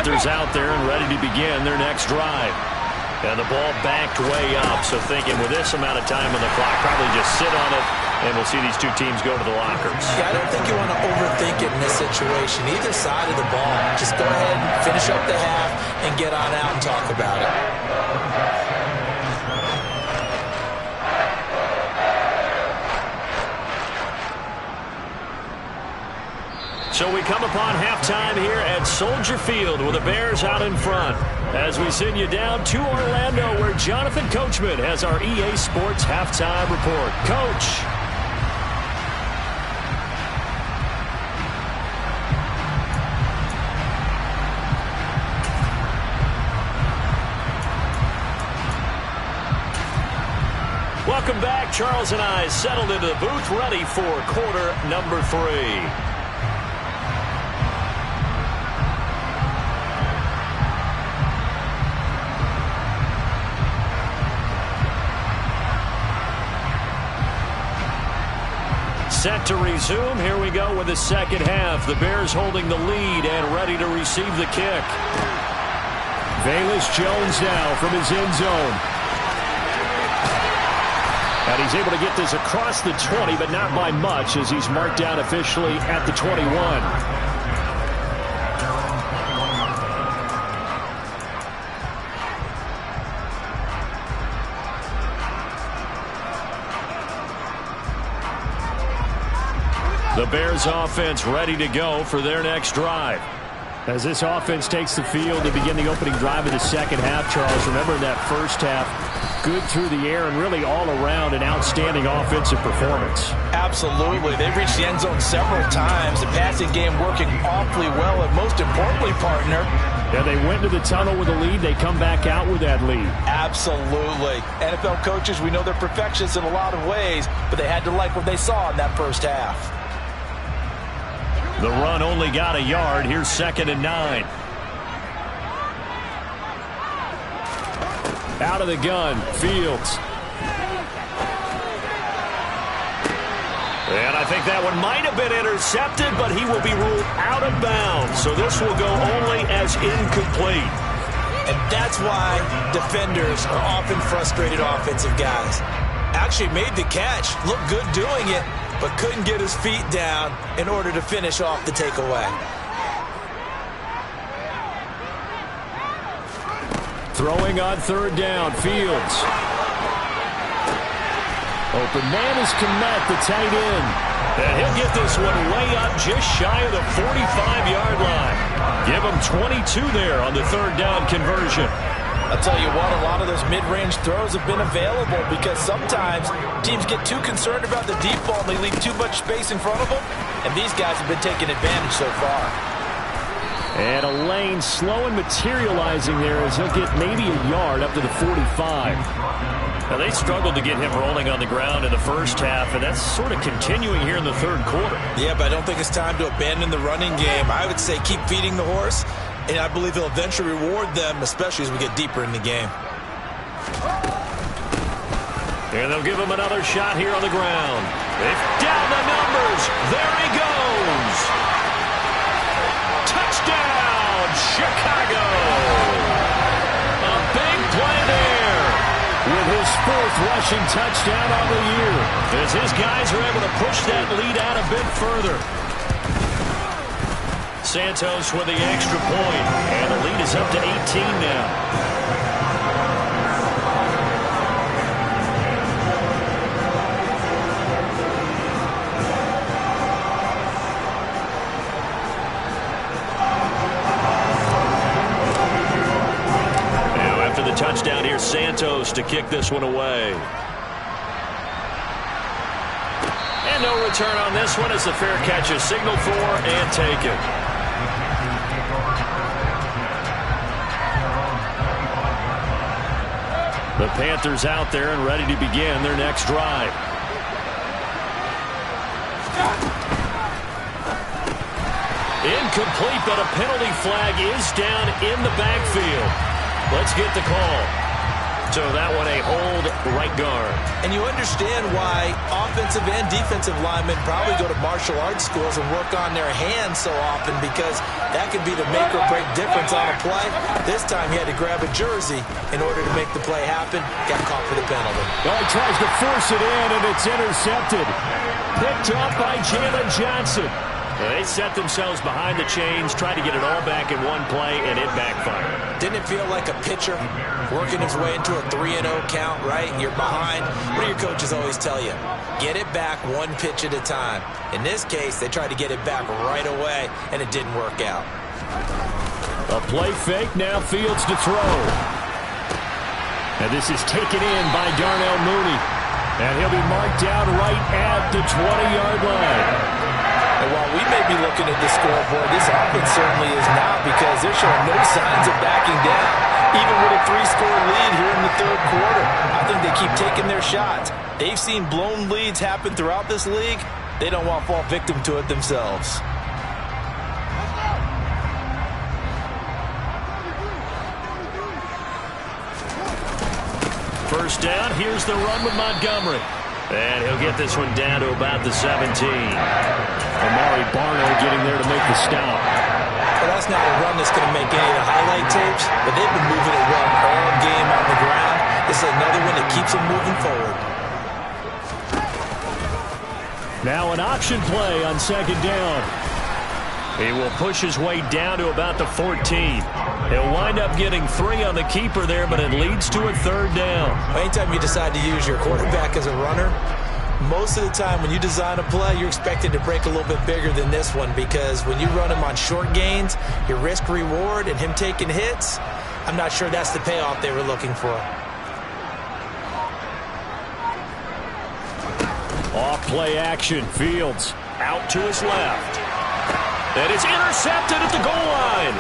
Panthers out there and ready to begin their next drive. And the ball backed way up, so thinking with this amount of time on the clock, probably just sit on it, and we'll see these two teams go to the lockers. Yeah, I don't think you want to overthink it in this situation. Either side of the ball. Just go ahead and finish up the half and get on out and talk about it. So we come upon halftime here at Soldier Field with the Bears out in front. As we send you down to Orlando, where Jonathan Coachman has our EA Sports halftime report. Coach. Welcome back. Charles and I settled into the booth, ready for quarter number 3. Set to resume. Here we go with the second half. The Bears holding the lead and ready to receive the kick. Velus Jones now from his end zone. And he's able to get this across the 20, but not by much, as he's marked down officially at the 21. The Bears offense ready to go for their next drive. As this offense takes the field to begin the opening drive of the second half, Charles, remember in that first half, good through the air and really all around an outstanding offensive performance. Absolutely. They've reached the end zone several times. The passing game working awfully well, and most importantly, partner, yeah, they went to the tunnel with a lead. They come back out with that lead. Absolutely. NFL coaches, we know they're perfectionists in a lot of ways, but they had to like what they saw in that first half. The run only got a yard. Here's 2nd and 9. Out of the gun, Fields. And I think that one might have been intercepted, but he will be ruled out of bounds. So this will go only as incomplete. And that's why defenders are often frustrated offensive guys. Actually made the catch, looked good doing it, but couldn't get his feet down in order to finish off the takeaway. Throwing on 3rd down, Fields. Open man is Kmet, the tight end. And he'll get this one way up just shy of the 45-yard line. Give him 22 there on the 3rd down conversion. I'll tell you what, a lot of those mid-range throws have been available because sometimes teams get too concerned about the deep ball and they leave too much space in front of them, and these guys have been taking advantage so far. And a lane slow and materializing there as he'll get maybe a yard up to the 45. Now, they struggled to get him rolling on the ground in the first half, and that's sort of continuing here in the 3rd quarter. Yeah, but I don't think it's time to abandon the running game. I would say keep feeding the horse, and I believe he'll eventually reward them, especially as we get deeper in the game. And they'll give him another shot here on the ground. They've down the numbers. There he goes. Touchdown, Chicago. A big play there with his 4th rushing touchdown on the year, as his guys are able to push that lead out a bit further. Santos with the extra point, and the lead is up to 18 now. Now after the touchdown here, Santos to kick this one away. And no return on this one as the fair catch is signaled for and taken. The Panthers out there and ready to begin their next drive. Incomplete, but a penalty flag is down in the backfield. Let's get the call. So that one a hold right guard. And you understand why offensive and defensive linemen probably go to martial arts schools and work on their hands so often, because that could be the make or break difference on a play. This time he had to grab a jersey in order to make the play happen. Got caught for the penalty. Well, he tries to force it in, and it's intercepted. Picked up by Jalen Johnson. They set themselves behind the chains, tried to get it all back in one play, and it backfired. Didn't it feel like a pitcher working his way into a 3-0 count, right? You're behind. What do your coaches always tell you? Get it back one pitch at a time. In this case, they tried to get it back right away, and it didn't work out. A play fake, now Fields to throw. And this is taken in by Darnell Mooney. And he'll be marked down right at the 20-yard line. And while we may be looking at the scoreboard, this offense certainly is not, because they're showing no signs of backing down, even with a 3-score lead here in the third quarter. I think they keep taking their shots. They've seen blown leads happen throughout this league. They don't want to fall victim to it themselves. First down, here's the run with Montgomery. And he'll get this one down to about the 17. Amari Barno getting there to make the stop. Well, that's not a run that's going to make any of the highlight tapes, but they've been moving it well all game on the ground. This is another one that keeps them moving forward. Now an option play on second down. He will push his way down to about the 14. He'll wind up getting 3 on the keeper there, but it leads to a third down. Anytime you decide to use your quarterback as a runner, most of the time when you design a play, you're expected to break a little bit bigger than this one, because when you run him on short gains, your risk-reward and him taking hits, I'm not sure that's the payoff they were looking for. Off play action. Fields out to his left. And it's intercepted at the goal line.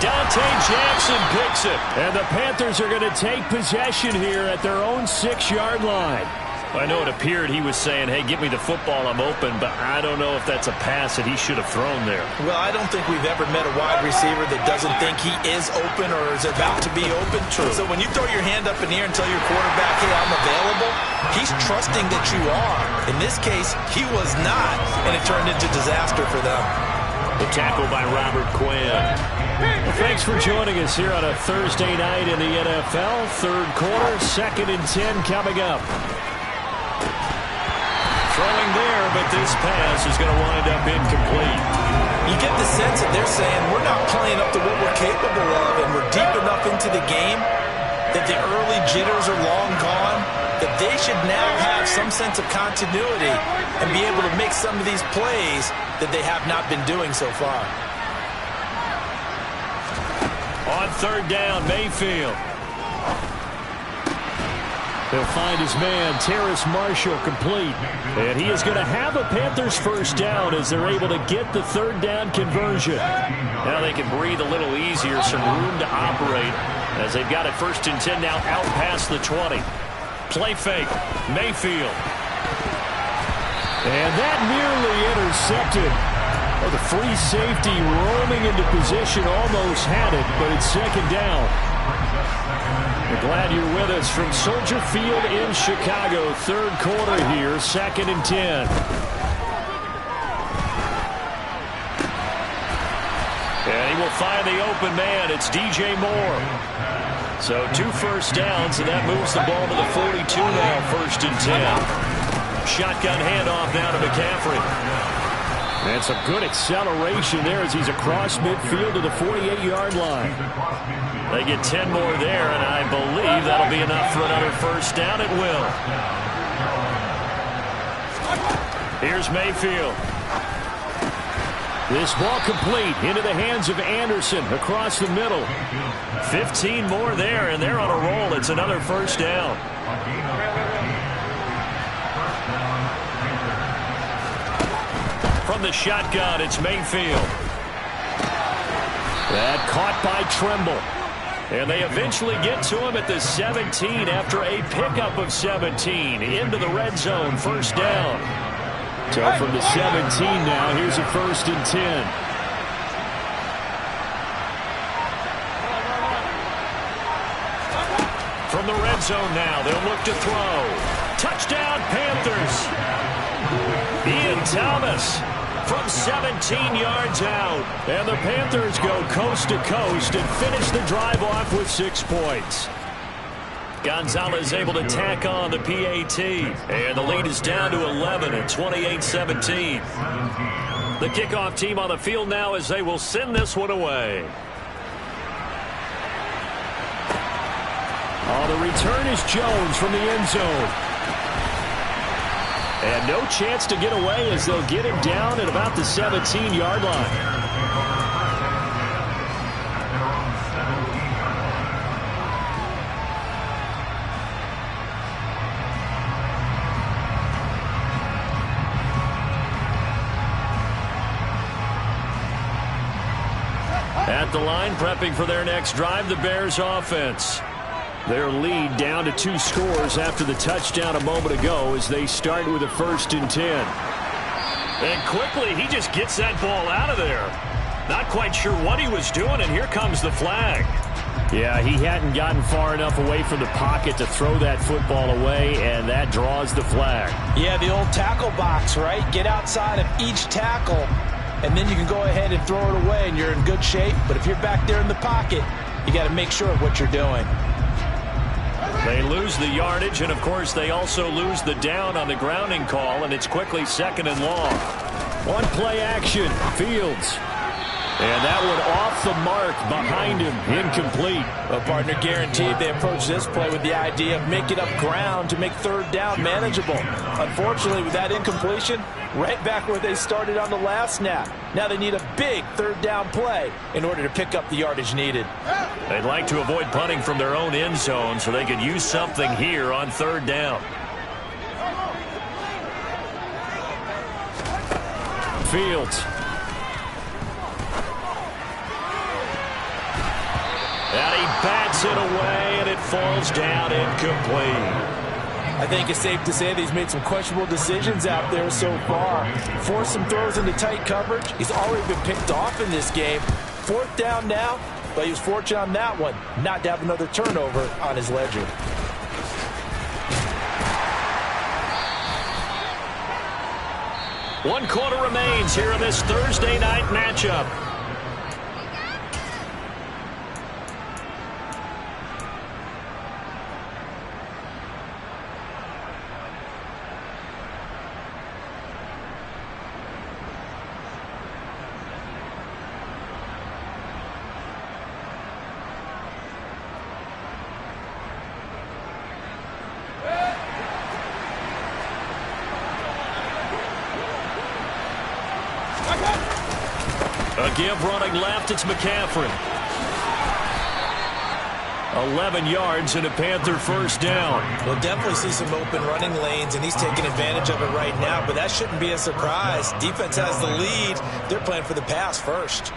Dante Jackson picks it. And the Panthers are going to take possession here at their own 6-yard line. I know it appeared he was saying, hey, get me the football, I'm open, but I don't know if that's a pass that he should have thrown there. Well, I don't think we've ever met a wide receiver that doesn't think he is open or is about to be open. True. So when you throw your hand up in the air and tell your quarterback, hey, I'm available, he's trusting that you are. In this case, he was not, and it turned into disaster for them. The tackle by Robert Quinn. Well, thanks for joining us here on a Thursday night in the NFL. Third quarter, 2nd and 10 coming up. Throwing there, but this pass is going to wind up incomplete. You get the sense that they're saying we're not playing up to what we're capable of, and we're deep enough into the game that the early jitters are long gone, that they should now have some sense of continuity and be able to make some of these plays that they have not been doing so far. On third down, Mayfield. He'll find his man, Terrace Marshall, complete. And he is going to have a Panthers first down as they're able to get the third down conversion. Now they can breathe a little easier, some room to operate as they've got it 1st and 10 now out past the 20. Play fake, Mayfield. And that nearly intercepted. Oh, the free safety roaming into position almost had it, but it's second down. We're glad you're with us from Soldier Field in Chicago. Third quarter here, 2nd and 10. And he will find the open man. It's DJ Moore. So 2 first downs, and that moves the ball to the 42 now, 1st and 10. Shotgun handoff now to McCaffrey. And some good acceleration there as he's across midfield to the 48-yard line. They get 10 more there, and I believe that'll be enough for another first down. It will. Here's Mayfield. This ball complete into the hands of Anderson across the middle. 15 more there, and they're on a roll. It's another first down. From the shotgun, it's Mayfield. That caught by Trimble. And they eventually get to him at the 17 after a pickup of 17 into the red zone. First down. So from the 17 now, here's a 1st and 10. From the red zone now, they'll look to throw. Touchdown, Panthers. Ian Thomas from 17 yards out. And the Panthers go coast to coast and finish the drive off with 6 points. Gonzalez able to tack on the PAT. And the lead is down to 11 at 28-17. The kickoff team on the field now as they will send this one away. Oh, the return is Jones from the end zone. And no chance to get away as they'll get him down at about the 17-yard line. At the line, prepping for their next drive, the Bears offense. Their lead down to 2 scores after the touchdown a moment ago as they start with a 1st and 10. And quickly, he just gets that ball out of there. Not quite sure what he was doing, and here comes the flag. Yeah, he hadn't gotten far enough away from the pocket to throw that football away, and that draws the flag. Yeah, the old tackle box, right? Get outside of each tackle, and then you can go ahead and throw it away, and you're in good shape. But if you're back there in the pocket, you got to make sure of what you're doing. They lose the yardage, and of course they also lose the down on the grounding call, and it's quickly 2nd and long. One play action, Fields. And that one off the mark behind him, incomplete. Well, partner, guaranteed they approach this play with the idea of making up ground to make 3rd down manageable. Unfortunately, with that incompletion, right back where they started on the last snap. Now they need a big 3rd down play in order to pick up the yardage needed. They'd like to avoid punting from their own end zone so they could use something here on 3rd down. Fields. And he bats it away, and it falls down incomplete. I think it's safe to say that he's made some questionable decisions out there so far. Forced some throws into tight coverage. He's already been picked off in this game. 4th down now, but he was fortunate on that one not to have another turnover on his ledger. One quarter remains here in this Thursday night matchup. A give running left, it's McCaffrey. 11 yards and a Panther 1st down. We'll definitely see some open running lanes, and he's taking advantage of it right now, but that shouldn't be a surprise. Defense has the lead. They're playing for the pass first.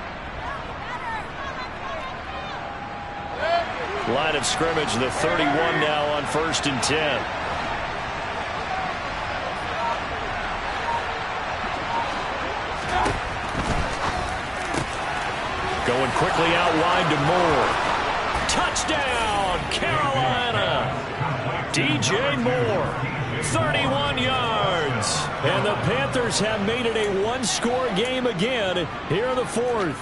Line of scrimmage, the 31 now on 1st and 10. Going quickly out wide to Moore. Touchdown, Carolina. DJ Moore, 31 yards. And the Panthers have made it a 1-score game again here in the 4th.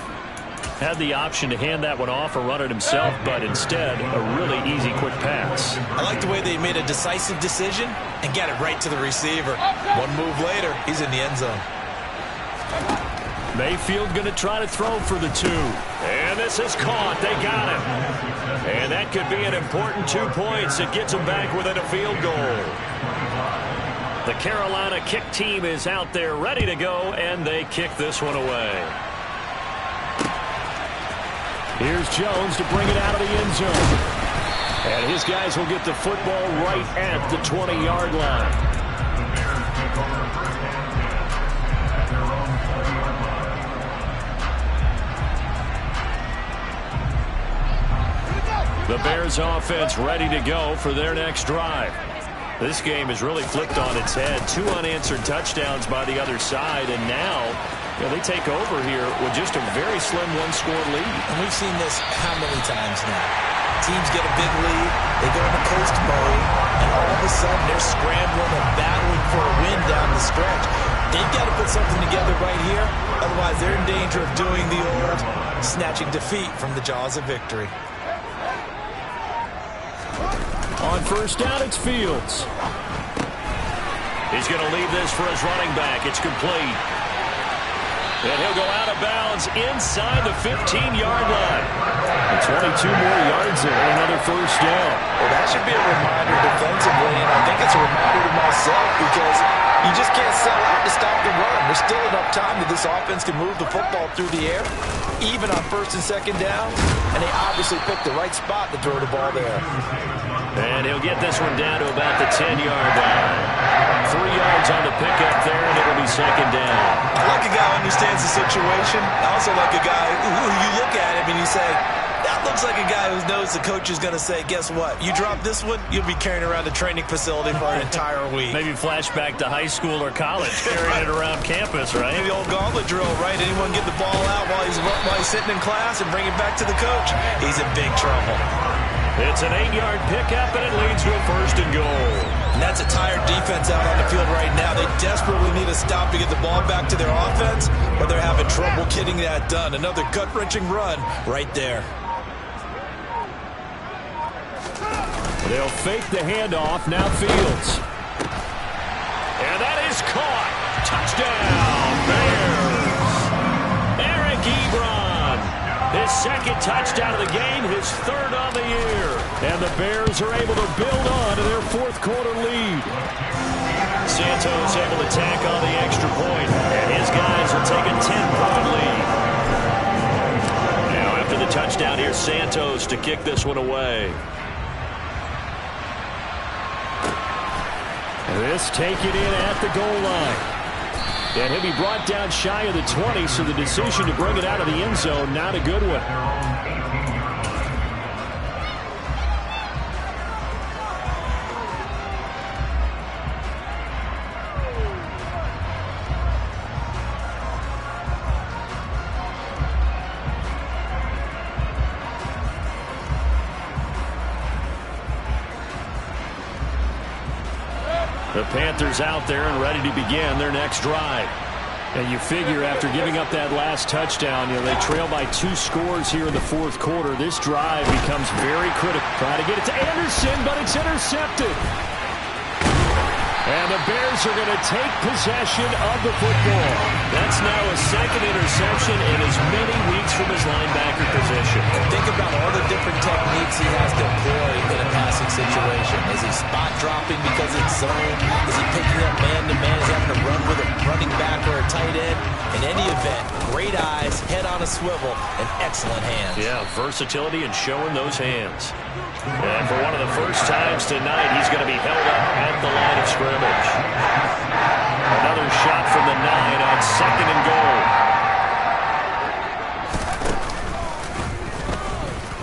Had the option to hand that one off or run it himself, but instead, a really easy, quick pass. I like the way they made a decisive decision and got it right to the receiver. One move later, he's in the end zone. Mayfield going to try to throw for the 2. And this is caught. They got it. And that could be an important 2 points. It gets them back within a field goal. The Carolina kick team is out there ready to go, and they kick this one away. Here's Jones to bring it out of the end zone. And his guys will get the football right at the 20-yard line. The Bears offense ready to go for their next drive. This game is really flipped on its head. 2 unanswered touchdowns by the other side, and now they take over here with just a very slim 1-score lead. And we've seen this how many times now? Teams get a big lead, they go into coast mode, and all of a sudden they're scrambling and battling for a win down the stretch. They've got to put something together right here, otherwise they're in danger of doing the old snatching defeat from the jaws of victory. On first down, it's Fields. He's going to leave this for his running back. It's complete. And he'll go out of bounds inside the 15-yard line. And 22 more yards there, another first down. Well, that should be a reminder defensively, and I think it's a reminder to myself because you just can't sell out to stop the run. There's still enough time that this offense can move the football through the air, even on first and second down, and they obviously picked the right spot to throw the ball there. And he'll get this one down to about the 10-yard line. 3 yards on the pickup there, and it'll be second down. I like a guy who understands the situation. I also like a guy who you look at him and you say, that looks like a guy who knows the coach is going to say, guess what? You drop this one, you'll be carrying around the training facility for an entire week. Maybe flashback to high school or college, carrying it around campus, right? Maybe the old gauntlet drill, right? Anyone get the ball out while he's sitting in class and bring it back to the coach? He's in big trouble. It's an 8-yard pickup, and it leads to a first and goal. And that's a tired defense out on the field right now. They desperately need a stop to get the ball back to their offense, but they're having trouble getting that done. Another gut-wrenching run right there. They'll fake the handoff. Now Fields. And that is caught. Touchdown, Bears. Eric Ebron. His second touchdown of the game, his third on the year. And the Bears are able to build on to their fourth quarter lead. Santos able to tack on the extra point, and his guys will take a 10-point lead. Now after the touchdown, here's Santos to kick this one away. This taken in at the goal line. And he'll be brought down shy of the 20, so the decision to bring it out of the end zone, not a good one. The Panthers out there and ready to begin their next drive. And you figure after giving up that last touchdown, they trail by 2 scores here in the fourth quarter. This drive becomes very critical. Try to get it to Anderson, but it's intercepted. And the Bears are going to take possession of the football. That's now a second interception in as many weeks from his linebacker position. Think about all the different techniques he has to employ in a passing situation. Is he spot dropping because it's zone? Is he picking up man-to-man? Is he having to run with a running back or a tight end? In any event, great eyes, head on a swivel, and excellent hands. Yeah, versatility and showing those hands. And for one of the first times tonight, he's going to be held up at the line of scrimmage. Another shot from the 9 on second and goal.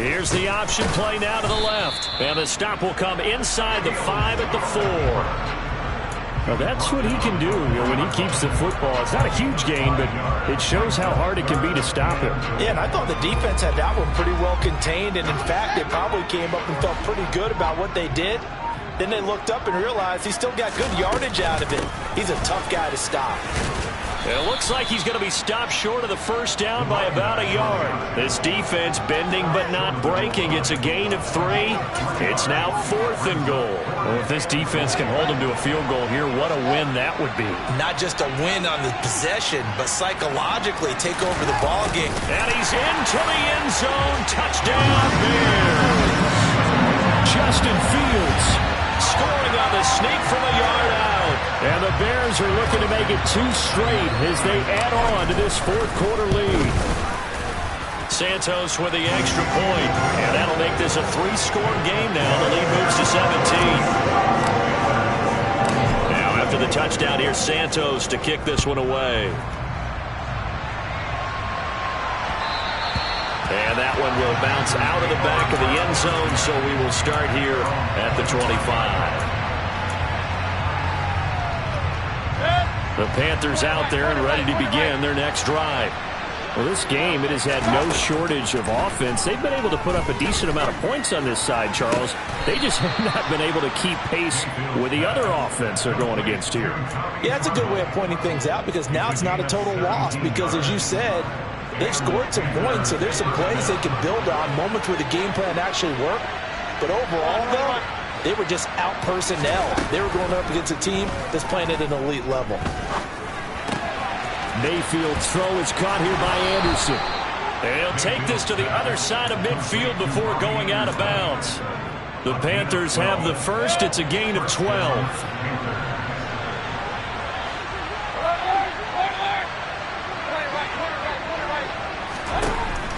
Here's the option play now to the left. And the stop will come inside the 5 at the 4. Well, that's what he can do when he keeps the football. It's not a huge gain, but it shows how hard it can be to stop him. Yeah, and I thought the defense had that one pretty well contained, and in fact, they probably came up and felt pretty good about what they did. Then they looked up and realized he still got good yardage out of it. He's a tough guy to stop. It looks like he's going to be stopped short of the first down by about a yard. This defense bending but not breaking. It's a gain of 3. It's now 4th and goal. Well, if this defense can hold him to a field goal here, what a win that would be. Not just a win on the possession, but psychologically take over the ball game. And he's into the end zone. Touchdown, Bears. Justin Fields scoring on the sneak from a yard out. And the Bears are looking to make it 2 straight as they add on to this fourth quarter lead. Santos with the extra point, and that'll make this a 3-score game now. The lead moves to 17. Now after the touchdown, here's Santos to kick this one away. And that one will bounce out of the back of the end zone, so we will start here at the 25. The Panthers out there and ready to begin their next drive. Well, this game, it has had no shortage of offense. They've been able to put up a decent amount of points on this side, Charles. They just have not been able to keep pace with the other offense they're going against here. Yeah, that's a good way of pointing things out because now it's not a total loss because, as you said, they've scored some points, so there's some plays they can build on, moments where the game plan actually worked. But overall, though, they were just out personnel. They were going up against a team that's playing at an elite level. Mayfield's throw is caught here by Anderson. And he'll take this to the other side of midfield before going out of bounds. The Panthers have the first. It's a gain of 12.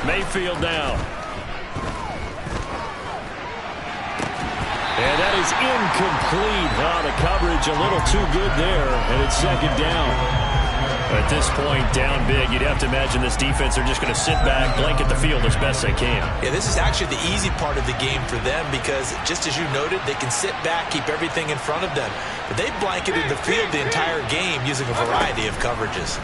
Mayfield down. And that is incomplete. Oh, the coverage a little too good there, and it's second down. At this point, down big, you'd have to imagine this defense, they're just going to sit back, blanket the field as best they can. Yeah, this is actually the easy part of the game for them because, just as you noted, they can sit back, keep everything in front of them. But they've blanketed the field the entire game using a variety of coverages.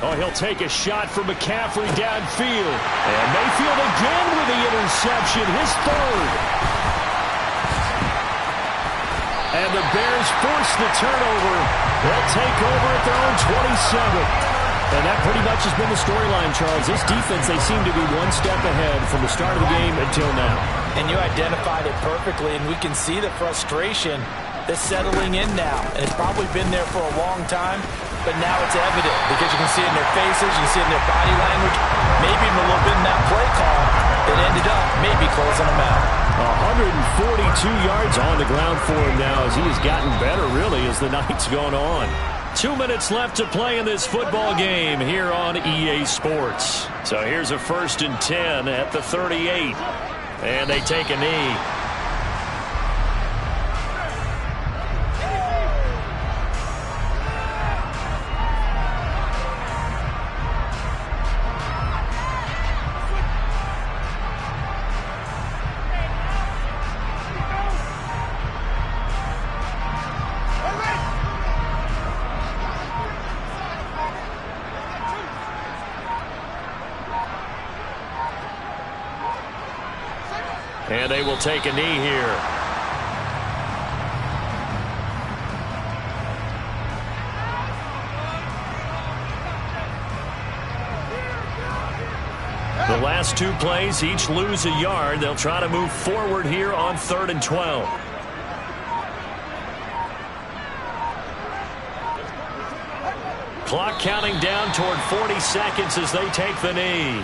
Oh, he'll take a shot from McCaffrey downfield. And Mayfield again with the interception, his third. And the Bears force the turnover. They'll take over at their own 27. And that pretty much has been the storyline, Charles. This defense, they seem to be one step ahead from the start of the game until now. And you identified it perfectly, and we can see the frustration that's settling in now. And it's probably been there for a long time, but now it's evident because you can see it in their faces, you can see it in their body language, maybe even a little bit in that play call that ended up maybe closing them out. 142 yards on the ground for him now as he has gotten better, really, as the night's gone on. 2 minutes left to play in this football game here on EA Sports. So here's a 1st and 10 at the 38. And they take a knee. And they will take a knee here. The last 2 plays, each lose a yard. They'll try to move forward here on 3rd and 12. Clock counting down toward 40 seconds as they take the knee.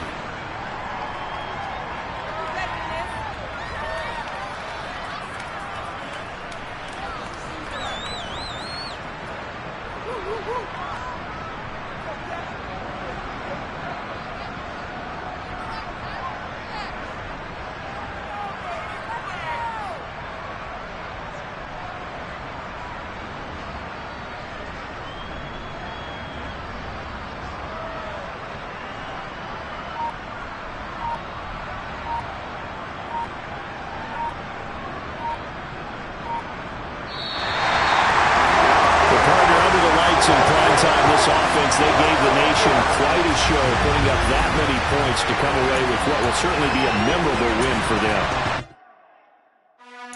In prime time, this offense, they gave the nation quite a show, putting up that many points to come away with what will certainly be a memorable win for them.